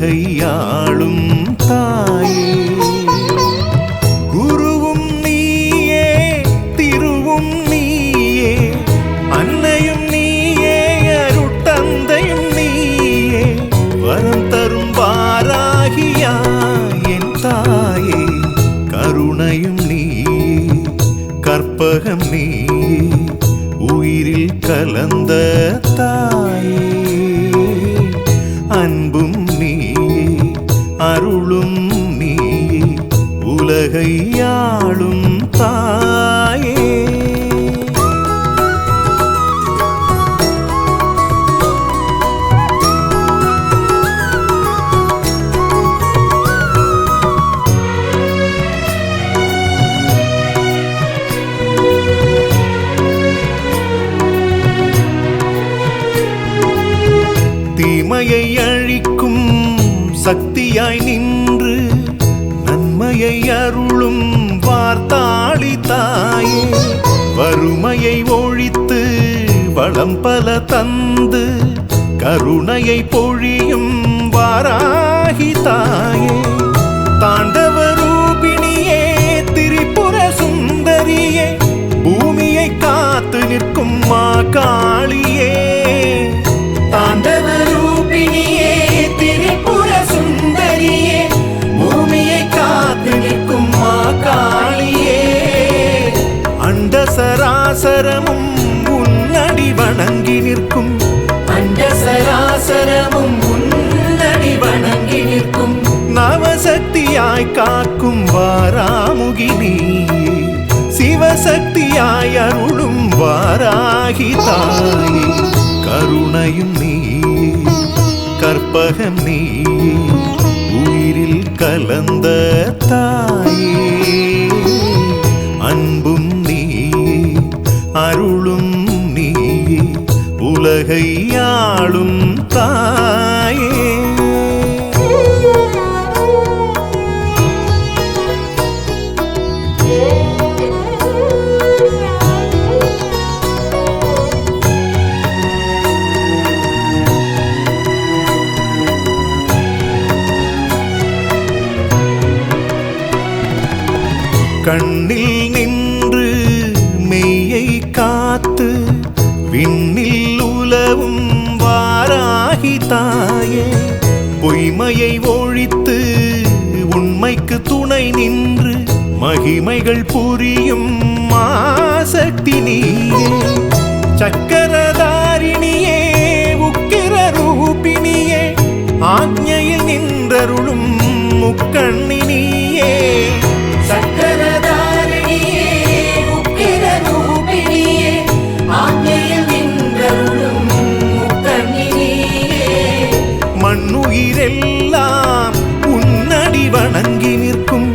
உலகை ஆளும் தாயே. குருவும் நீயே, திருவும் நீயே, அன்னையும் நீயே, அருட்தந்தையும் நீயே, வரம் தரும் வாராகியா என் தாயே. கருணையும் நீயே, கற்பகம் நீயே, உயிரில் கலந்த தாயே. அன்பும் நீயே, அருளும் நீயே, உலகை ஆளும் தாயே. தீமையை அழிக்கும் சக்தியாய் நின்று நன்மையை அருளும் வார்த்தாளி தாயே. வறுமையை ஒழித்து வளம் பல தந்து கருணையை பொழியும் வாராகி தாயே. தாண்டவ ரூபிணியே, திரிபுர சுந்தரியே, பூமியை காத்து நிற்கும் மா காளியே. தாண்டவ ரூபிணியே, திரிபுர சுந்தரியே, பூமியை காத்து நிற்கும் மா காளியே. அண்ட சராசரமும் உன்னடி வணங்கி நிற்கும், அண்ட சராசரமும் உன்னடி வணங்கி நிற்கும், நவசக்தியாய் காக்கும் வாராமுகி நீயே. சிவசக்தியாய் அருளும் வாராகி தாயே. கருணையும் நீயே, கற்பகம் நீயே, உயிரில் கலந்த தாயே. அன்பும் நீயே, அருளும் நீயே, உலகை ஆளும் தாயே. கண்ணில் நின்று மெய்யை காத்து விண்ணில் உலவும் வாராகி தாயே. பொய்மையை ஒழித்து உண்மைக்கு துணை நின்று மகிமைகள் புரியும் மாசக்தி நீயே. சக்கரதாரிணியே, உக்கிர ரூபிணியே, ஆக்ஞையில் நின்றருளும் முக்கண்ணி நீயே. சக்கரதாரிணியே, உக்கிர ரூபிணியே, ஆக்ஞையில் நின்றருளும் முக்கண்ணி நீயே. மண்ணுயிரெல்லாம் உன்னடி வணங்கி நிற்கும்,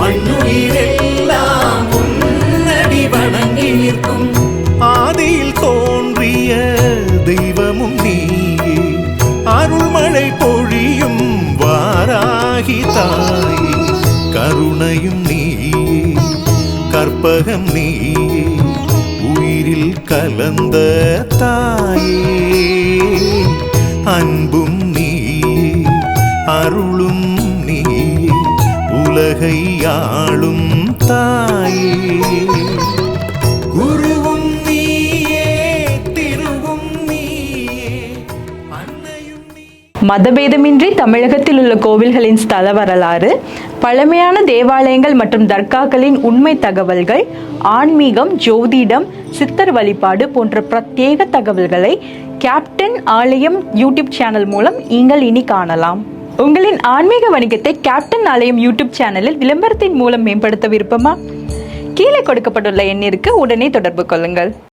மண்ணுயிரெல்லாம் உன்னடி வணங்கி நிற்கும், ஆதியில் தோன்றிய தெய்வமும் நீயே. அருள்மழை பொழியும் வாராகி தாயே. கருணையும் நீயே, கற்பகம் நீயே, உயிரில் கலந்த தாயே. அன்பும் நீயே, அருளும் நீயே, உலகை ஆளும் தாயே. குருவும் நீயே, திருவும் நீயே, அன்னையும் நீ. மதபேதமின்றி தமிழகத்தில் உள்ள கோவில்களின் ஸ்தல வரலாறு, பழமையான தேவாலயங்கள் மற்றும் தர்காக்களின் உண்மை தகவல்கள், ஆன்மீகம், ஜோதிடம், சித்தர் வழிபாடு போன்ற பிரத்யேக தகவல்களை கேப்டன் ஆலயம் யூடியூப் சேனல் மூலம் நீங்கள் இனி காணலாம். உங்களின் ஆன்மீக வணிகத்தை கேப்டன் ஆலயம் யூடியூப் சேனலில் விளம்பரத்தின் மூலம் மேம்படுத்த விருப்பமா? கீழே கொடுக்கப்பட்டுள்ள எண்ணிற்கு உடனே தொடர்பு கொள்ளுங்கள்.